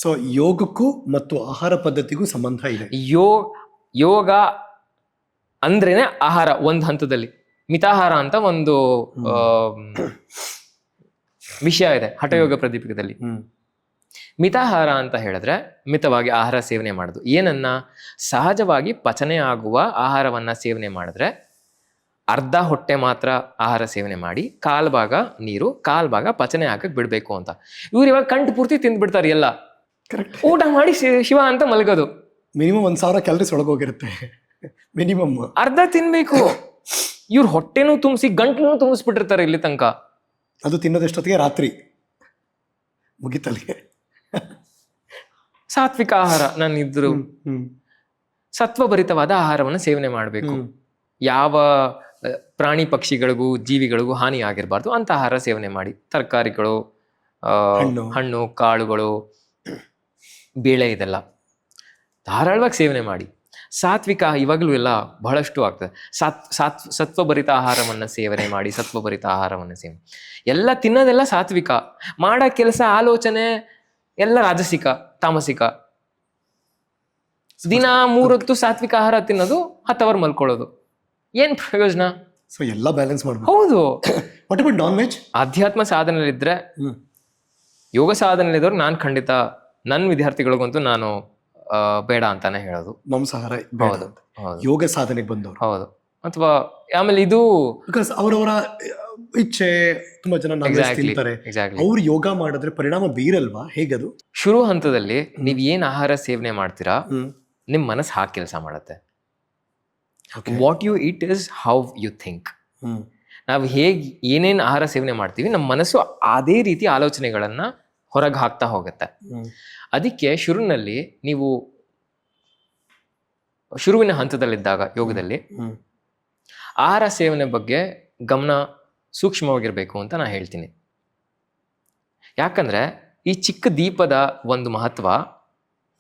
So ಯೋಗಕ್ಕೂ ಮತ್ತು ಆಹಾರ ಪದ್ಧತಿಗೂ ಸಂಬಂಧ ಇದೆ. ಯೋಗ ಅಂದ್ರೇನೆ ಆಹಾರ ಒಂದು ಹಂತದಲ್ಲಿ. ಮಿತಾಹಾರ ಅಂತ ಒಂದು ವಿಷಯ ಇದೆ ಹಠಯೋಗ ಪ್ರದೀಪಿಕದಲ್ಲಿ. ಮಿತಾಹಾರ ಅಂತ ಹೇಳಿದ್ರೆ ಮಿತವಾಗಿ ಆಹಾರ ಸೇವನೆ ಮಾಡೋದು. ಏನನ್ನ ಸಹಜವಾಗಿ ಪಚನೆ ಆಗುವ ಆಹಾರವನ್ನ ಸೇವನೆ ಮಾಡಿದ್ರೆ ಅರ್ಧ ಹೊಟ್ಟೆ ಮಾತ್ರ ಆಹಾರ ಸೇವನೆ ಮಾಡಿ ಕಾಲ್ ಭಾಗ ನೀರು, ಕಾಲ್ ಭಾಗ ಪಚನೆ ಹಾಕಕ್ ಬಿಡ್ಬೇಕು ಅಂತ. ಇವ್ರು ಇವಾಗ ಕಂಠ ಪೂರ್ತಿ ತಿಂದ್ಬಿಡ್ತಾರೆ ಎಲ್ಲ. ಊಟ ಮಾಡಿ ಶಿವ ಅಂತ ಮಲಗೋದು. ಮಿನಿಮಮ್ 1000 ಕ್ಯಾಲರೀಸ್ ಒಳಗೋಗಿರುತ್ತೆ. ಮಿನಿಮಮ್ ಅರ್ಧ ತಿನ್ಬೇಕು. ಇವ್ರ ಹೊಟ್ಟೆನೂ ತುಂಬಿಸಿ ಗಂಟ್ಲೂ ತುಂಬಿಸ್ಬಿಟ್ಟಿರ್ತಾರೆ ಇಲ್ಲಿ ತನಕ. ಅದು ತಿನ್ನೋದಷ್ಟೊತ್ತಿಗೆ ರಾತ್ರಿ ಮುಗಿತಲ್ಲಿಗೆ. ಸಾತ್ವಿಕ ಆಹಾರ ನಾನು ಇದ್ರು ಸತ್ವಭರಿತವಾದ ಆಹಾರವನ್ನು ಸೇವನೆ ಮಾಡಬೇಕು. ಯಾವ ಪ್ರಾಣಿ ಪಕ್ಷಿಗಳಿಗೂ ಜೀವಿಗಳಿಗೂ ಹಾನಿ ಆಗಿರಬಾರ್ದು ಅಂತ ಆಹಾರ ಸೇವನೆ ಮಾಡಿ. ತರಕಾರಿಗಳು, ಹಣ್ಣು, ಕಾಳುಗಳು, ಬೇಳೆ ಇದೆಲ್ಲ ಧಾರಾಳವಾಗಿ ಸೇವನೆ ಮಾಡಿ. ಸಾತ್ವಿಕ ಇವಾಗಲೂ ಎಲ್ಲ ಬಹಳಷ್ಟು ಆಗ್ತದೆ. ಸತ್ವಭರಿತ ಆಹಾರವನ್ನು ಸೇವನೆ ಮಾಡಿ. ಸತ್ವಭರಿತ ಆಹಾರವನ್ನು ಸೇವನೆ ಎಲ್ಲ ತಿನ್ನೋದೆಲ್ಲ ಸಾತ್ವಿಕ. ಮಾಡೋ ಕೆಲಸ ಆಲೋಚನೆ ಎಲ್ಲ ರಾಜಸಿಕ, ತಾಮಸಿಕ. ದಿನ 3 ಹೊತ್ತು ಸಾತ್ವಿಕ ಆಹಾರ ತಿನ್ನೋದು, 10 ಅವರ್ ಮಲ್ಕೊಳ್ಳೋದು, ಏನ್ ಪ್ರಯೋಜನ? ಸೊ ಎಲ್ಲ ಬ್ಯಾಲೆನ್ಸ್ ಮಾಡ್ಬೇಕು. ಹೌದು. What about non veg? ಅಧ್ಯಾತ್ಮ ಸಾಧನೆಯಲ್ಲಿದ್ರೆ, ಯೋಗ ಸಾಧನೆಯಲ್ಲಿದ್ದವ್ರು ನಾನು ಖಂಡಿತ ನನ್ನ ವಿದ್ಯಾರ್ಥಿಗಳಿಗಂತೂ ನಾನು ಬೇಡ ಅಂತಾನೆ ಹೇಳೋದು. ಮಾಂಸಾಹಾರ ಹೌದು. ಯೋಗ ಸಾಧನೆಗೆ ಬಂದವರು. ಹೌದು. ಅಥವಾ ಆಮೇಲೆ ಇದು ಬಿಕಾಸ್ ಅವರವರ ಇಚ್ಛೆ. ತುಂಬಾ ಜನ ತಿಂತಾರೆ. ಅವ್ರು ಯೋಗ ಮಾಡಿದ್ರೆ ಪರಿಣಾಮ ಬೀರಲ್ವಾ? ಹೇಗದು? ಶುರು ಹಂತದಲ್ಲಿ ನೀವ್ ಏನ್ ಆಹಾರ ಸೇವನೆ ಮಾಡ್ತೀರಾ ನಿಮ್ ಮನಸ್ಸು ಹಾಕಿ ಕೆಲಸ ಮಾಡುತ್ತೆ. What you it is how you think. ನಾವು ಏನೇನ್ ಆಹಾರ ಸೇವನೆ ಮಾಡ್ತೀವಿ ನಮ್ಮ ಮನಸ್ಸು ಅದೇ ರೀತಿ ಆಲೋಚನೆಗಳನ್ನ ಹೊರಗೆ ಹಾಕ್ತಾ ಹೋಗುತ್ತೆ. ಅದಕ್ಕೆ ಶುರುವಿನ ಹಂತದಲ್ಲಿದ್ದಾಗ ಯೋಗದಲ್ಲಿ ಆಹಾರ ಸೇವನೆ ಬಗ್ಗೆ ಗಮನ ಸೂಕ್ಷ್ಮವಾಗಿರ್ಬೇಕು ಅಂತ ನಾನು ಹೇಳ್ತೀನಿ. ಯಾಕಂದ್ರೆ ಈ ಚಿಕ್ಕ ದೀಪದ ಒಂದು ಮಹತ್ವ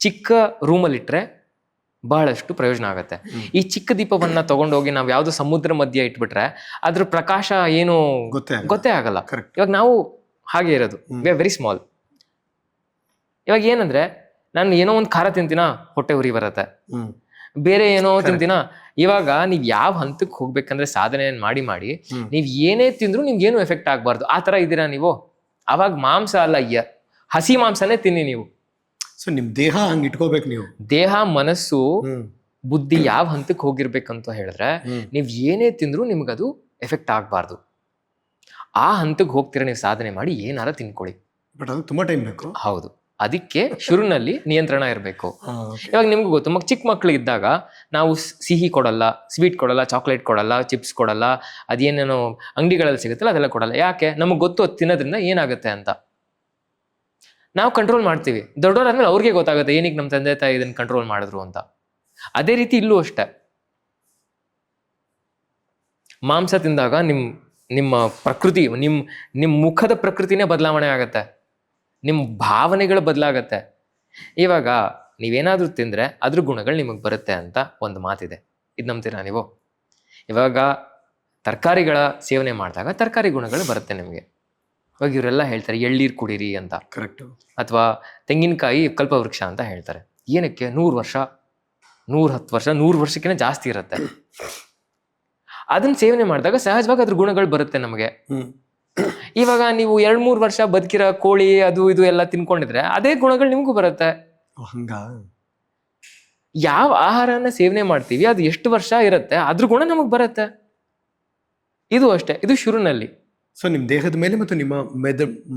ಚಿಕ್ಕ ರೂಮಲ್ಲಿಟ್ರೆ ಬಹಳಷ್ಟು ಪ್ರಯೋಜನ ಆಗುತ್ತೆ. ಈ ಚಿಕ್ಕ ದೀಪವನ್ನ ತಗೊಂಡೋಗಿ ನಾವು ಯಾವ್ದು ಸಮುದ್ರ ಮಧ್ಯೆ ಇಟ್ಬಿಟ್ರೆ ಅದ್ರ ಪ್ರಕಾಶ ಏನು ಗೊತ್ತೇ ಆಗಲ್ಲ. ಇವಾಗ ನಾವು ಹಾಗೆ ಇರೋದು, ವಿ ಆರ್ ವೆರಿ ಸ್ಮಾಲ್. ಇವಾಗ ಏನಂದ್ರೆ ನಾನು ಏನೋ ಒಂದು ಖಾರ ತಿಂತೀನ, ಹೊಟ್ಟೆ ಉರಿ ಬರುತ್ತೆ. ಬೇರೆ ಏನೋ ತಿಂತೀನ. ಇವಾಗ ನೀವ್ ಯಾವ ಹಂತಕ್ಕೆ ಹೋಗ್ಬೇಕಂದ್ರೆ ಸಾಧನೆ ಮಾಡಿ ನೀವ್ ಏನೇ ತಿಂದ್ರು ನಿಮ್ಗೇನು ಎಫೆಕ್ಟ್ ಆಗ್ಬಾರ್ದು. ಆ ತರ ಇದ್ದೀರಾ ನೀವು. ಅವಾಗ ಮಾಂಸ ಅಲ್ಲ, ಹಸಿ ಮಾಂಸನೇ ತಿನ್ನಿ ನೀವು. ಸೊ ನಿಮ್ ದೇಹ ಹಂಗ ಇಟ್ಕೋಬೇಕು ನೀವು. ದೇಹ, ಮನಸ್ಸು, ಬುದ್ಧಿ ಯಾವ ಹಂತಕ್ಕೆ ಹೋಗಿರ್ಬೇಕಂತ ಹೇಳಿದ್ರೆ ನೀವ್ ಏನೇ ತಿಂದ್ರು ನಿಮ್ಗದು ಎಫೆಕ್ಟ್ ಆಗ್ಬಾರ್ದು. ಆ ಹಂತಕ್ಕೆ ಹೋಗ್ತೀರಾ ನೀವು ಸಾಧನೆ ಮಾಡಿ, ಏನಾರ ತಿನ್ಕೊಳ್ಳಿ. ಬಟ್ ಅದು ತುಂಬಾ ಟೈಮ್ ಬೇಕು. ಹೌದು. ಅದಕ್ಕೆ ಶುರುನಲ್ಲಿ ನಿಯಂತ್ರಣ ಇರಬೇಕು. ಇವಾಗ ನಿಮ್ಗೂ ಗೊತ್ತು, ಚಿಕ್ಕ ಮಕ್ಳು ಇದ್ದಾಗ ನಾವು ಸಿಹಿ ಕೊಡಲ್ಲ, ಸ್ವೀಟ್ ಕೊಡಲ್ಲ, ಚಾಕ್ಲೇಟ್ ಕೊಡಲ್ಲ, ಚಿಪ್ಸ್ ಕೊಡಲ್ಲ, ಅದೇನೇನೋ ಅಂಗಡಿಗಳಲ್ಲಿ ಸಿಗುತ್ತಲ್ಲ ಅದೆಲ್ಲ ಕೊಡಲ್ಲ. ಯಾಕೆ? ನಮಗೆ ಗೊತ್ತು ಅದು ತಿನ್ನೋದ್ರಿಂದ ಏನಾಗುತ್ತೆ ಅಂತ. ನಾವು ಕಂಟ್ರೋಲ್ ಮಾಡ್ತೀವಿ. ದೊಡ್ಡವರಾದ್ಮೇಲೆ ಅವ್ರಿಗೆ ಗೊತ್ತಾಗುತ್ತೆ ಏನಕ್ಕೆ ನಮ್ಮ ತಂದೆ ತಾಯಿ ಇದನ್ನ ಕಂಟ್ರೋಲ್ ಮಾಡಿದ್ರು ಅಂತ. ಅದೇ ರೀತಿ ಇಲ್ಲೂ ಅಷ್ಟೆ. ಮಾಂಸ ತಿಂದಾಗ ನಿಮ್ಮ ಪ್ರಕೃತಿ, ನಿಮ್ಮ ಮುಖದ ಪ್ರಕೃತಿನೇ ಬದಲಾವಣೆ ಆಗತ್ತೆ. ನಿಮ್ಮ ಭಾವನೆಗಳು ಬದಲಾಗತ್ತೆ. ಇವಾಗ ನೀವೇನಾದ್ರೂ ತಿಂದ್ರೆ ಅದ್ರ ಗುಣಗಳು ನಿಮಗೆ ಬರುತ್ತೆ ಅಂತ ಒಂದು ಮಾತಿದೆ. ಇದು ನಂಬ್ತೀರಾ ನೀವು? ಇವಾಗ ತರಕಾರಿಗಳ ಸೇವನೆ ಮಾಡಿದಾಗ ತರಕಾರಿ ಗುಣಗಳು ಬರುತ್ತೆ ನಿಮಗೆ. ಇವಾಗ ಇವರೆಲ್ಲ ಹೇಳ್ತಾರೆ ಎಳ್ನೀರು ಕುಡೀರಿ ಅಂತ. ಕರೆಕ್ಟ್. ಅಥವಾ ತೆಂಗಿನಕಾಯಿ ಕಲ್ಪವೃಕ್ಷ ಅಂತ ಹೇಳ್ತಾರೆ. ಏನಕ್ಕೆ? 100 ವರ್ಷ, 110 ವರ್ಷ, 100 ವರ್ಷಕ್ಕಿಂತ ಜಾಸ್ತಿ ಇರುತ್ತೆ. ಅದನ್ನ ಸೇವನೆ ಮಾಡಿದಾಗ ಸಹಜವಾಗಿ ಅದ್ರ ಗುಣಗಳು ಬರುತ್ತೆ ನಮಗೆ. ಇವಾಗ ನೀವು 2-3 ವರ್ಷ ಬದುಕಿರೋ ಕೋಳಿ ಅದು ಇದು ಎಲ್ಲ ತಿನ್ಕೊಂಡಿದ್ರೆ ಅದೇ ಗುಣಗಳು ನಿಮ್ಗೂ ಬರುತ್ತೆ. ಯಾವ ಆಹಾರನ ಸೇವನೆ ಮಾಡ್ತೀವಿ ಅದು ಎಷ್ಟು ವರ್ಷ ಇರುತ್ತೆ ಅದ್ರ ಗುಣ ನಮಗ್ ಬರುತ್ತೆ. ಇದು ಅಷ್ಟೇ. ಇದು ಶುರುನಲ್ಲಿ. ಸೊ ನಿಮ್ ದೇಹದ ಮೇಲೆ ಮತ್ತು ನಿಮ್ಮ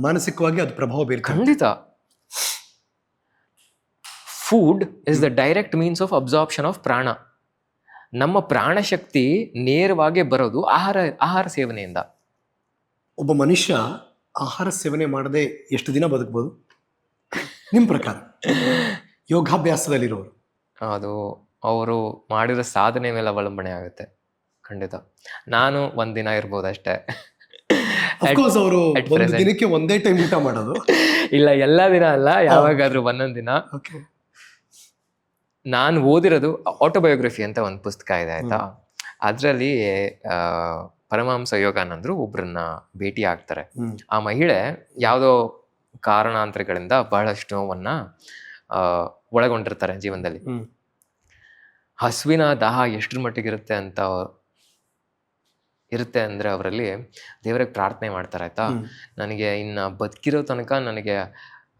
ಮಾನಸಿಕವಾಗಿ ಅದು ಪ್ರಭಾವ ಬೀರುತ್ತೆ. ಖಂಡಿತ. Food is the direct means of absorption of ಪ್ರಾಣ. ನಮ್ಮ ಪ್ರಾಣಶಕ್ತಿ ನೇರವಾಗಿ ಬರೋದು ಆಹಾರ ಸೇವನೆಯಿಂದ. ಒಬ್ಬ ಮನುಷ್ಯ ಆಹಾರ ಸೇವನೆ ಮಾಡದೆ ಎಷ್ಟು ದಿನ ಬದುಕಬಹುದು ನಿಮ್ ಪ್ರಕಾರ, ಯೋಗಾಭ್ಯಾಸದಲ್ಲಿರೋರು? ಅದು ಅವರು ಮಾಡಿರೋ ಸಾಧನೆ ಮೇಲೆ ಅವಲಂಬನೆ ಆಗುತ್ತೆ. ಖಂಡಿತ. ನಾನು ಒಂದಿನ ಇರ್ಬೋದು ಅಷ್ಟೇ. ಅಫ್ಕೋರ್ಸ್ ಅವರು ಒಂದು ದಿನಕ್ಕೆ ಒಂದೇ ಟೈಮ್ ಊಟ ಮಾಡೋದು ಇಲ್ಲ, ಎಲ್ಲಾ ದಿನ ಅಲ್ಲ, ಯಾವಾಗಾದ್ರೂ ಒಂದೊಂದ್ ದಿನ. ನಾನು ಓದಿರೋದು ಆಟೋಬಯೋಗ್ರಫಿ ಅಂತ ಒಂದು ಪುಸ್ತಕ ಇದೆ, ಆಯ್ತಾ. ಅದ್ರಲ್ಲಿ ಪರಮಹಂಸ ಯೋಗಾನಂದ್ರು ಒಬ್ರನ್ನ ಭೇಟಿ ಆಗ್ತಾರೆ. ಆ ಮಹಿಳೆ ಯಾವ್ದೋ ಕಾರಣಾಂತರಗಳಿಂದ ಬಹಳಷ್ಟು ನೋವನ್ನ ಒಳಗೊಂಡಿರ್ತಾರೆ ಜೀವನದಲ್ಲಿ. ಹಸುವಿನ ದಾಹ ಎಷ್ಟರ ಮಟ್ಟಿಗೆ ಇರುತ್ತೆ ಅಂದ್ರೆ ಅವರಲ್ಲಿ ದೇವರಿಗೆ ಪ್ರಾರ್ಥನೆ ಮಾಡ್ತಾರೆ, ಆಯ್ತಾ, ನನಗೆ ಇನ್ನ ಬದುಕಿರೋ ತನಕ ನನಗೆ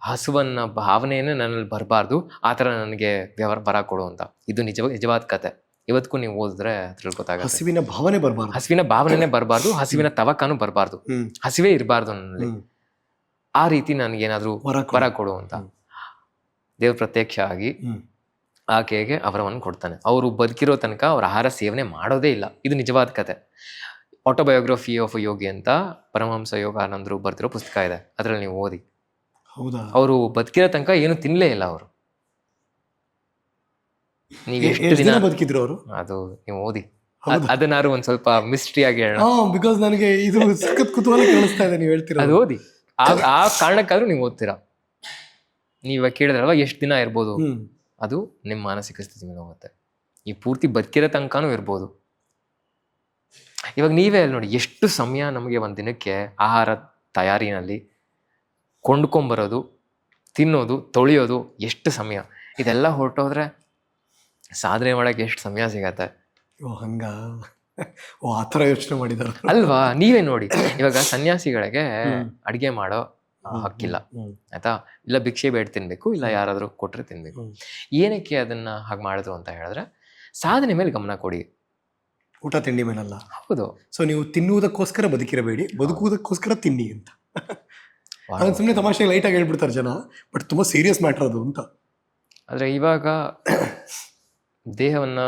ಹಸುವನ್ನ ಭಾವನೆಯೇ ನನ್ನಲ್ಲಿ ಬರಬಾರ್ದು, ಆ ಥರ ನನಗೆ ವರ ಕೊಡು ಅಂತ. ಇದು ನಿಜವಾದ ಕತೆ. ಇವತ್ತಿಗೂ ನೀವು ಓದಿದ್ರೆ ತಿಳ್ಕೊತಾಗ ಹಸುವಿನ ಭಾವನೆ ಬರಬಾರ್ದು, ಹಸುವಿನ ಭಾವನೆನೇ ಬರಬಾರ್ದು, ಹಸುವಿನ ತವಕನೂ ಬರಬಾರ್ದು, ಹಸಿವೇ ಇರಬಾರ್ದು ನನ್ನಲ್ಲಿ. ಆ ರೀತಿ ನನಗೇನಾದ್ರೂ ವರ ಕೊಡು ಅಂತ ದೇವ್ರ ಪ್ರತ್ಯಕ್ಷ ಆಗಿ ಆಕೆಗೆ ವರವನ್ನು ಕೊಡ್ತಾನೆ. ಅವರು ಬದುಕಿರೋ ತನಕ ಅವ್ರ ಆಹಾರ ಸೇವನೆ ಮಾಡೋದೇ ಇಲ್ಲ. ಇದು ನಿಜವಾದ ಕತೆ. ಆಟೋಬಯೋಗ್ರಫಿ ಆಫ್ ಯೋಗಿ ಅಂತ ಪರಮಹಂಸ ಯೋಗಾನಂದರು ಬರ್ತಿರೋ ಪುಸ್ತಕ ಇದೆ, ಅದ್ರಲ್ಲಿ ನೀವು ಓದಿ. ಹೌದಾ? ಅವರು ಬದುಕಿರೋ ತನಕ ಏನು ತಿನ್ಲೇ ಇಲ್ಲ ಅವರು. ನೀವು ಎಷ್ಟು ದಿನ ಬದುಕಿದ್ರು ಅವರು ಅದು ನೀವು ಓದಿ. ಅದನ್ನಾರು ಒಂದ್ ಸ್ವಲ್ಪ ಮಿಸ್ಟ್ರಿ ಆಗಿ ಹೇಳೋಣ, ಬಿಕಾಸ್ ನನಗೆ ಇದು ಸಖತ್ ಕುತೂಹಲ ಕೇಳಿಸ್ತಾ ಇದೆ ನೀವು ಹೇಳ್ತೀರಾ. ಅದು ಓದಿ. ಆ ಕಾರಣಕ್ಕಾದ್ರೂ ನೀವು ಓದ್ತೀರಾ. ನೀವ್ ಕೇಳಿದ್ರಲ್ವಾ ಎಷ್ಟು ದಿನ ಇರ್ಬೋದು, ಅದು ನಿಮ್ಮ ಮಾನಸಿಕ ಸ್ಥಿತಿ ಮೇಲೆ ಹೋಗುತ್ತೆ. ಈ ಪೂರ್ತಿ ಬದುಕಿರೋ ತನಕನೂ ಇರ್ಬೋದು. ಇವಾಗ ನೀವೇ ನೋಡಿ, ಎಷ್ಟು ಸಮಯ ನಮಗೆ ಒಂದ್ ದಿನಕ್ಕೆ ಆಹಾರ ತಯಾರಿನಲ್ಲಿ ಕೊಂಡ್ಕೊಂಬರೋದು, ತಿನ್ನೋದು, ತೊಳೆಯೋದು, ಎಷ್ಟು ಸಮಯ. ಇದೆಲ್ಲ ಹೊರಟೋದ್ರೆ ಸಾಧನೆ ಮಾಡಕ್ಕೆ ಎಷ್ಟು ಸಮಯ ಸಿಗತ್ತೆ. ಹಂಗ ಆ ಥರ ಯೋಚನೆ ಮಾಡಿದಾರೆ ಅಲ್ವಾ? ನೀವೇ ನೋಡಿ, ಇವಾಗ ಸನ್ಯಾಸಿಗಳಿಗೆ ಅಡಿಗೆ ಮಾಡೋ ಹಕ್ಕಿಲ್ಲ, ಆಯ್ತಾ, ಇಲ್ಲ ಭಿಕ್ಷೆ ಬೇಡ ತಿನ್ಬೇಕು, ಇಲ್ಲ ಯಾರಾದ್ರೂ ಕೊಟ್ರೆ ತಿನ್ಬೇಕು. ಏನಕ್ಕೆ ಅದನ್ನ ಹಾಗೆ ಮಾಡಿದ್ರು ಅಂತ ಹೇಳಿದ್ರೆ, ಸಾಧನೆ ಮೇಲೆ ಗಮನ ಕೊಡಿ, ಊಟ ತಿಂಡಿ ಮೇಲಲ್ಲ. ಹೌದು. ಸೊ ನೀವು ತಿನ್ನುವುದಕ್ಕೋಸ್ಕರ ಬದುಕಿರಬೇಡಿ, ಬದುಕುವುದಕ್ಕೋಸ್ಕರ ತಿನ್ನಿ ಅಂತ. ಅದನ್ನ ಸುಮ್ಮನೆ ತಮಾಷೆ ಲೈಟಾಗಿ ಹೇಳ್ಬಿಡ್ತಾರೆ ಜನ, ಬಟ್ ತುಂಬಾ ಸೀರಿಯಸ್ ಮ್ಯಾಟರ್ ಅದು ಅಂತ. ಆದ್ರೆ ಇವಾಗ ದೇಹವನ್ನ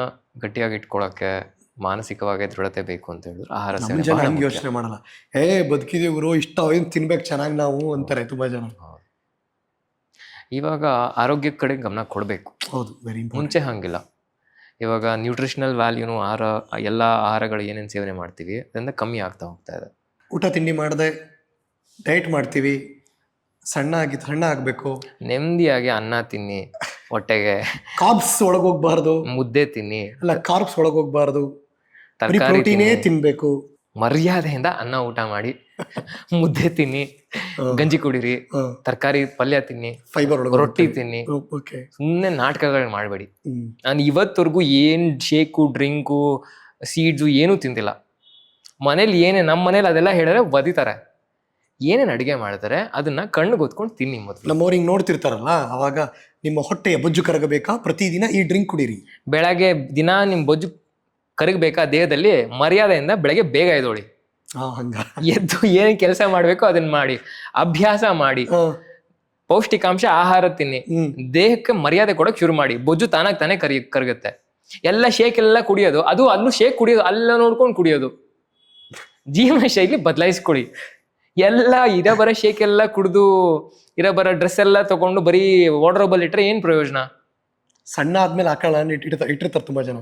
ಗಟ್ಟಿಯಾಗಿ ಇಟ್ಕೊಳಕ್ಕೆ ಮಾನಸಿಕವಾಗಿ ದೃಢತೆ ಬೇಕು ಅಂತ ಹೇಳಿದ್ರು ಆಹಾರ ಸೇವನೆ ಜನ ಹಂಗೆ ಯೋಚನೆ ಮಾಡಲ್ಲ. ಬದುಕಿದೀವಿ ಗುರು, ಇಷ್ಟ ಏನು ತಿನ್ಬೇಕು ಚೆನ್ನಾಗಿ ನಾವು ಅಂತಾರೆ ತುಂಬಾ ಜನ. ಇವಾಗ ಆರೋಗ್ಯದ ಕಡೆ ಗಮನ ಕೊಡಬೇಕು. ಹೌದು, ವೆರಿ ಇಂಪಾರ್ಟೆಂಟ್. ಮುಂಚೆ ಹಂಗಿಲ್ಲ. ಇವಾಗ ನ್ಯೂಟ್ರಿಷನಲ್ ವ್ಯಾಲ್ಯೂನು ಎಲ್ಲ ಆಹಾರಗಳು ಏನೇನು ಸೇವನೆ ಮಾಡ್ತೀವಿ ಅದರಿಂದ ಕಮ್ಮಿ ಆಗ್ತಾ ಹೋಗ್ತಾ ಇದೆ. ಊಟ ತಿಂಡಿ ಮಾಡದೆ ಡಯಟ್ ಮಾಡ್ತೀವಿ, ಸಣ್ಣ ಆಗಬೇಕು. ನೆಮ್ಮದಿಯಾಗಿ ಅನ್ನ ತಿನ್ನಿ, ಹೊಟ್ಟೆಗೆ ಕಾರ್ಬ್ಸ್ ಒಳಗೋಗ್ಬಾರ್ದು, ಮುದ್ದೆ ತಿನ್ನಿ. ಅಲ್ಲ, ಕಾರ್ಬ್ಸ್ ಒಳಗೋಗ್ಬಾರ್ದು, ಪ್ರೋಟೀನೇ ತಿನ್ಬೇಕು. ಮರ್ಯಾದೆಯಿಂದ ಅನ್ನ ಊಟ ಮಾಡಿ, ಮುದ್ದೆ ತಿನ್ನಿ, ಗಂಜಿ ಕುಡೀರಿ, ತರಕಾರಿ ಪಲ್ಯ ತಿನ್ನಿ, ಫೈಬರ್ ರೊಟ್ಟಿ ತಿನ್ನಿ. ಸುಮ್ಮನೆ ನಾಟಕಗಳನ್ನ ಮಾಡಬೇಡಿ. ನಾನು ಇವತ್ತವರೆಗೂ ಏನ್ ಶೇಕು, ಡ್ರಿಂಕು, ಸೀಡ್ಸು ಏನೂ ತಿಂದಿಲ್ಲ. ಮನೇಲಿ ನಮ್ಮ ಮನೇಲಿ ಅದೆಲ್ಲ ಹೇಳಿದ್ರೆ ಬದಿತಾರೆ. ಏನೇನು ಅಡಿಗೆ ಮಾಡ್ತಾರೆ ಅದನ್ನ ಕಣ್ಣು ಗೊತ್ಕೊಂಡು ತಿನ್ನಿ. ಮೊದಲು ನಮ್ಮವ್ರು ಹಿಂಗ್ ನೋಡ್ತಿರ್ತಾರಲ್ಲ, ಅವಾಗ ನಿಮ್ಮ ಹೊಟ್ಟೆಯ ಬೊಜ್ಜು ಕರಗಬೇಕಾ, ಪ್ರತಿದಿನ ಈ ಡ್ರಿಂಕ್ ಕುಡೀರಿ. ಬೆಳಗ್ಗೆ ದಿನ ನಿಮ್ ಬೊಜ್ಜು ಕರಗಬೇಕಾ ದೇಹದಲ್ಲಿ, ಮರ್ಯಾದೆಯಿಂದ ಬೆಳಗ್ಗೆ ಬೇಗ ಎದ್ದೋಳಿ. ಎದ್ದು ಏನ್ ಕೆಲಸ ಮಾಡ್ಬೇಕು ಅದನ್ನ ಮಾಡಿ, ಅಭ್ಯಾಸ ಮಾಡಿ, ಪೌಷ್ಟಿಕಾಂಶ ಆಹಾರ ತಿನ್ನಿ, ದೇಹಕ್ಕೆ ಮರ್ಯಾದೆ ಕೊಡಕ್ ಶುರು ಮಾಡಿ. ಬೊಜ್ಜು ತಾನಾಗ್ ಕರಗುತ್ತೆ. ಎಲ್ಲ ಶೇಕ್ ಎಲ್ಲ ಕುಡಿಯೋದು, ಅದು ಅಲ್ಲೂ ಶೇಕ್ ಕುಡಿಯೋದು, ಅಲ್ಲ ನೋಡ್ಕೊಂಡು ಕುಡಿಯೋದು. ಜೀವನ ಶೈಲಿ ಬದಲಾಯಿಸ್ಕೊಳ್ಳಿ. ಎಲ್ಲ ಇರಬರ ಶೇಕ್ ಎಲ್ಲ ಕುಡಿದು ಇರಬರ ಡ್ರೆಸ್ ಎಲ್ಲ ತಗೊಂಡು ಬರೀ ವಾರ್ಡ್ರೋಬಲ್ ಇಟ್ರೆ ಏನ್ ಪ್ರಯೋಜನ? ಸಣ್ಣ ಆದ್ಮೇಲೆ ಹಾಕೊಳ್ಳ ಇಟ್ಟಿರ್ತಾರೆ ತುಂಬಾ ಜನ.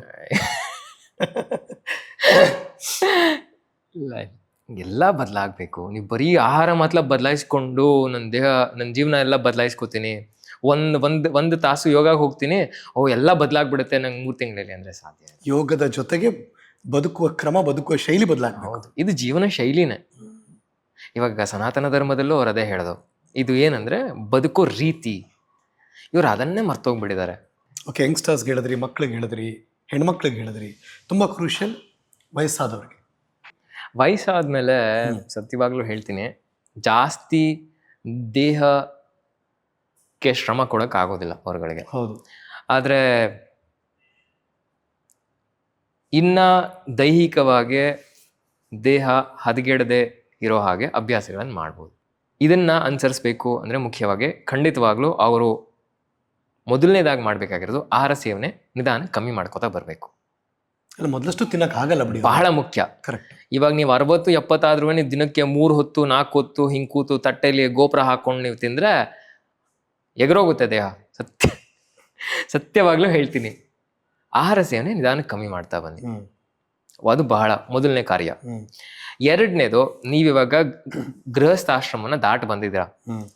ಎಲ್ಲ ಬದಲಾಗಬೇಕು. ನೀವು ಬರೀ ಆಹಾರ ಮಾತ್ರ ಬದಲಾಯಿಸ್ಕೊಂಡು ನನ್ನ ಜೀವನ ಎಲ್ಲ ಬದಲಾಯಿಸ್ಕೊತೀನಿ, ಒಂದು ತಾಸು ಯೋಗ ಹೋಗ್ತೀನಿ, ಎಲ್ಲ ಬದಲಾಗ್ಬಿಡುತ್ತೆ ನಂಗೆ 3 ತಿಂಗಳಲ್ಲಿ ಅಂದ್ರೆ ಸಾಧ್ಯ. ಯೋಗದ ಜೊತೆಗೆ ಬದುಕುವ ಕ್ರಮ, ಬದುಕುವ ಶೈಲಿ ಬದಲಾಗಬಹುದು. ಇದು ಜೀವನ ಶೈಲಿನೇ. ಇವಾಗ ಸನಾತನ ಧರ್ಮದಲ್ಲೂ ಅವ್ರು ಅದೇ ಹೇಳೋದು. ಇದು ಏನಂದ್ರೆ ಬದುಕೋ ರೀತಿ. ಇವ್ರು ಅದನ್ನೇ ಮರ್ತೋಗ್ಬಿಟ್ಟಿದ್ದಾರೆ. ಓಕೆ, ಯಂಗ್ಸ್ಟರ್ಸ್ಗೆ ಹೇಳಿದ್ರಿ, ಮಕ್ಳಿಗೆ ಹೇಳಿದ್ರಿ, ಹೆಣ್ಮಕ್ಳಿಗೆ ಹೇಳಿದ್ರಿ, ತುಂಬಾ ಕ್ರೂಷಿಯಲ್ ವಯಸ್ಸಾದವ್ರಿಗೆ. ವಯಸ್ಸಾದ್ಮೇಲೆ ಸತ್ಯವಾಗ್ಲೂ ಹೇಳ್ತೀನಿ, ಜಾಸ್ತಿ ದೇಹಕ್ಕೆ ಶ್ರಮ ಕೊಡಕ್ ಆಗೋದಿಲ್ಲ ಅವ್ರಗಳಿಗೆ. ಹೌದು. ಆದ್ರೆ ಇನ್ನ ದೈಹಿಕವಾಗಿ ದೇಹ ಹದಗೆಡದೆ ಇರೋ ಹಾಗೆ ಅಭ್ಯಾಸಗಳನ್ನು ಮಾಡ್ಬೋದು. ಇದನ್ನ ಅನುಸರಿಸ್ಬೇಕು ಅಂದ್ರೆ ಮುಖ್ಯವಾಗಿ ಖಂಡಿತವಾಗ್ಲೂ ಅವರು ಮೊದಲನೇದಾಗಿ ಮಾಡ್ಬೇಕಾಗಿರೋದು ಆಹಾರ ಸೇವನೆ ನಿಧಾನ ಕಮ್ಮಿ ಮಾಡ್ಕೋತಾ ಬರ್ಬೇಕು. ಮೊದಲಷ್ಟು ತಿನ್ನಕ್ ಆಗಲ್ಲ ಬಿಡಿ, ಬಹಳ ಮುಖ್ಯ. ಕರೆಕ್ಟ್. ಇವಾಗ ನೀವು 60-70 ಆದ್ರೂ ನೀವು ದಿನಕ್ಕೆ 3 ಹೊತ್ತು 4 ಹೊತ್ತು ಹಿಂಗ್ ಕೂತು ತಟ್ಟೆಲಿ ಗೋಪುರ ಹಾಕೊಂಡು ನೀವು ತಿಂದ್ರೆ ಎಗರೋಗುತ್ತೆ ದೇಹ. ಸತ್ಯವಾಗ್ಲೂ ಹೇಳ್ತೀನಿ, ಆಹಾರ ಸೇವನೆ ನಿಧಾನ ಕಮ್ಮಿ ಮಾಡ್ತಾ ಬನ್ನಿ. ಅದು ಬಹಳ ಮೊದಲನೇ ಕಾರ್ಯ. ಎರಡನೇದು, ನೀವಿವಾಗ ಗೃಹಸ್ಥಾಶ್ರಮನ ದಾಟ್ ಬಂದಿದ್ದೀರಾ,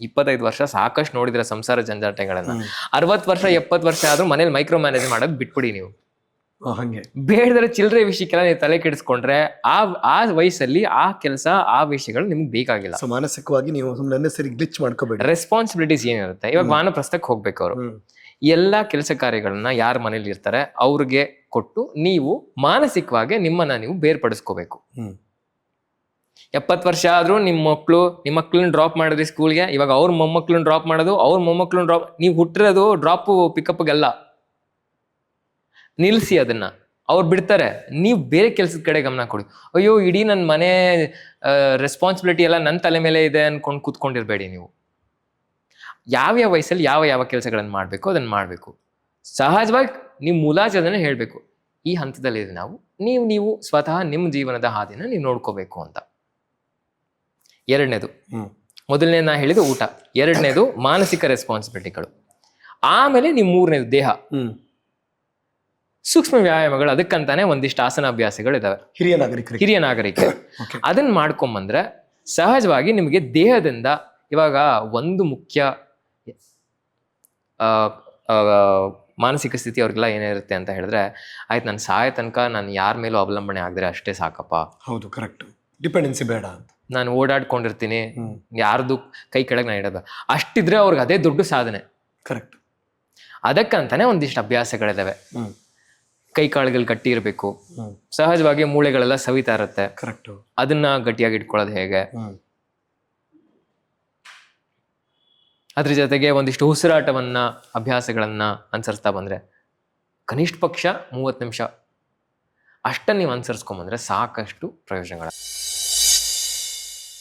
25 ವರ್ಷ ಸಾಕಷ್ಟು ನೋಡಿದಿರ ಸಂಸಾರ ಜಂಜಾಟಗಳನ್ನ. 60 ವರ್ಷ 70 ವರ್ಷ ಆದ್ರೂ ಮನೇಲಿ ಮೈಕ್ರೋ ಮ್ಯಾನೇಜ್ ಮಾಡೋದು ಬಿಟ್ಬಿಡಿ ನೀವು. ಹಂಗೆ ಬೇಡದರ ಚಿಲ್ಲರೆ ವಿಷಯಕ್ಕೆಲ್ಲ ನೀವು ತಲೆ ಕೆಡಿಸ್ಕೊಂಡ್ರೆ ಆ ವಯಸ್ಸಲ್ಲಿ ಆ ಕೆಲಸ ಆ ವಿಷಯಗಳು ನಿಮ್ಗೆ ಬೇಕಾಗಿಲ್ಲ. ಸೊ ಮಾನಸಿಕವಾಗಿ ನೀವು ಸುಮ್ಮನೆ ಸರಿ ಗ್ಲಿಚ್ ಮಾಡ್ಕೋಬೇಡಿ. ರೆಸ್ಪಾನ್ಸಿಬಿಲಿಟೀಸ್ ಏನಿರುತ್ತೆ, ಇವಾಗ ವಾನಪ್ರಸ್ಥಕ್ಕೆ ಹೋಗ್ಬೇಕು ಅವರು, ಎಲ್ಲಾ ಕೆಲಸ ಕಾರ್ಯಗಳನ್ನ ಯಾರ ಮನೇಲಿ ಇರ್ತಾರೆ ಅವ್ರಿಗೆ ಕೊಟ್ಟು ನೀವು ಮಾನಸಿಕವಾಗಿ ನಿಮ್ಮನ್ನ ನೀವು ಬೇರ್ಪಡಿಸ್ಕೋಬೇಕು. 70 ವರ್ಷ ಆದ್ರೂ ನಿಮ್ಮ ಮಕ್ಳನ್ನ ಡ್ರಾಪ್ ಮಾಡಿದ್ರಿ ಸ್ಕೂಲ್ಗೆ, ಇವಾಗ ಅವ್ರ ಮೊಮ್ಮಕ್ಳನ್ನ ಡ್ರಾಪ್ ಮಾಡೋದು, ಅವ್ರ ಮೊಮ್ಮಕ್ಳನ್ನ ಡ್ರಾಪ್, ನೀವು ಹುಟ್ಟಿರೋದು ಡ್ರಾಪ್ ಪಿಕಪ್ಗೆಲ್ಲ, ನಿಲ್ಸಿ ಅದನ್ನ. ಅವ್ರು ಬಿಡ್ತಾರೆ, ನೀವು ಬೇರೆ ಕೆಲ್ಸದ ಕಡೆ ಗಮನ ಕೊಡಿ. ಅಯ್ಯೋ ಇಡೀ ನನ್ನ ಮನೆ ರೆಸ್ಪಾನ್ಸಿಬಿಲಿಟಿ ಎಲ್ಲ ನನ್ನ ತಲೆ ಮೇಲೆ ಇದೆ ಅನ್ಕೊಂಡು ಕೂತ್ಕೊಂಡಿರ್ಬೇಡಿ. ನೀವು ಯಾವ್ಯಾವ ವಯಸ್ಸಲ್ಲಿ ಯಾವ ಕೆಲಸಗಳನ್ನು ಮಾಡಬೇಕು ಅದನ್ನ ಮಾಡಬೇಕು. ಸಹಜವಾಗಿ ನೀವು ಮುಲಾಜದನ್ನ ಹೇಳಬೇಕು, ಈ ಹಂತದಲ್ಲಿ ನೀವು ಸ್ವತಃ ನಿಮ್ಮ ಜೀವನದ ಹಾದಿನ ನೀವು ನೋಡ್ಕೋಬೇಕು ಅಂತ. ಎರಡನೇದು, ಮೊದಲನೇ ನಾ ಹೇಳಿದ ಊಟ, ಎರಡನೇದು ಮಾನಸಿಕ ರೆಸ್ಪಾನ್ಸಿಬಿಲಿಟಿಗಳು, ಆಮೇಲೆ ನೀವು ಮೂರನೇದು ದೇಹ, ಸೂಕ್ಷ್ಮ ವ್ಯಾಯಾಮಗಳು. ಅದಕ್ಕಂತಾನೆ ಒಂದಿಷ್ಟು ಆಸನಾಭ್ಯಾಸಗಳು ಇದಾವೆ ಹಿರಿಯ ನಾಗರಿಕರು. ಅದನ್ನ ಮಾಡ್ಕೊಂಬಂದ್ರೆ ಸಹಜವಾಗಿ ನಿಮಗೆ ದೇಹದಿಂದ, ಇವಾಗ ಒಂದು ಮುಖ್ಯ ಮಾನಸಿಕ ಸ್ಥಿತಿ ಅವ್ರಿಗೆಲ್ಲ ಏನಿರುತ್ತೆ ಅಂತ ಹೇಳಿದ್ರೆ, ಆಯ್ತು ನಾನು ಸಾಯ ತನಕ ನಾನು ಯಾರ ಮೇಲೂ ಅವಲಂಬನೆ ಆಗಿದ್ರೆ ಅಷ್ಟೇ ಸಾಕಪ್ಪ. ಹೌದು, ಕರೆಕ್ಟ್. ಡಿಪೆಂಡೆನ್ಸಿ ಬೇಡ ಅಂತ. ನಾನು ಓಡಾಡ್ಕೊಂಡಿರ್ತೀನಿ, ಯಾರ್ದು ಕೈ ಕೆಳಗೆ ನಾನು ಇಡೋದು, ಅಷ್ಟಿದ್ರೆ ಅವ್ರಿಗೆ ಅದೇ ದೊಡ್ಡ ಸಾಧನೆ. ಕರೆಕ್ಟ್. ಅದಕ್ಕಂತಾನೆ ಒಂದಿಷ್ಟು ಅಭ್ಯಾಸಗಳಿದಾವೆ. ಕೈ ಕಾಳುಗಳು ಗಟ್ಟಿ ಇರಬೇಕು, ಸಹಜವಾಗಿ ಮೂಳೆಗಳೆಲ್ಲ ಸವಿತಾ ಇರುತ್ತೆ. ಕರೆಕ್ಟ್. ಅದನ್ನ ಗಟ್ಟಿಯಾಗಿ ಇಟ್ಕೊಳ್ಳೋದು ಹೇಗೆ, ಅದ್ರ ಜೊತೆಗೆ ಒಂದಿಷ್ಟು ಉಸಿರಾಟವನ್ನ ಅಭ್ಯಾಸಗಳನ್ನ ಅನುಸರಿಸ್ತಾ ಬಂದ್ರೆ ಕನಿಷ್ಠ ಪಕ್ಷ 30 ನಿಮಿಷ ಅಷ್ಟನ್ನು ನೀವು ಅನುಸರಿಸ್ಕೊಂಬಂದ್ರೆ ಸಾಕಷ್ಟು ಪ್ರಯೋಜನಗಳು.